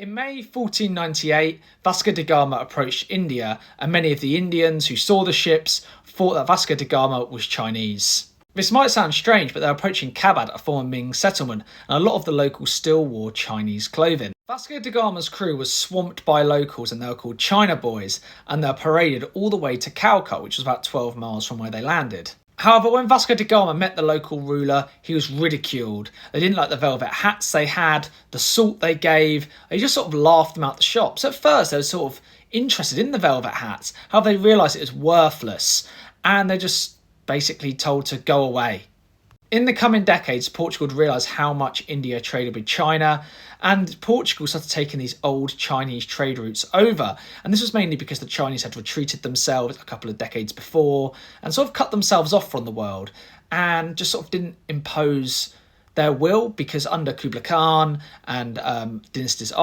In May 1498, Vasco da Gama approached India, and many of the Indians who saw the ships thought that Vasco da Gama was Chinese. This might sound strange, but they're approaching Kabad, a former Ming settlement, and a lot of the locals still wore Chinese clothing. Vasco da Gama's crew was swamped by locals, and they were called China Boys, and they were paraded all the way to Calcutta, which was about 12 miles from where they landed. However, when Vasco da Gama met the local ruler, he was ridiculed. They didn't like the velvet hats they had, the salt they gave. They just sort of laughed them out the shops. At first, they were sort of interested in the velvet hats. However, they realised it was worthless, and they're just basically told to go away. In the coming decades, Portugal would realise how much India traded with China, and Portugal started taking these old Chinese trade routes over. And this was mainly because the Chinese had retreated themselves a couple of decades before and sort of cut themselves off from the world and just sort of didn't impose their will, because under Kublai Khan and dynasties after,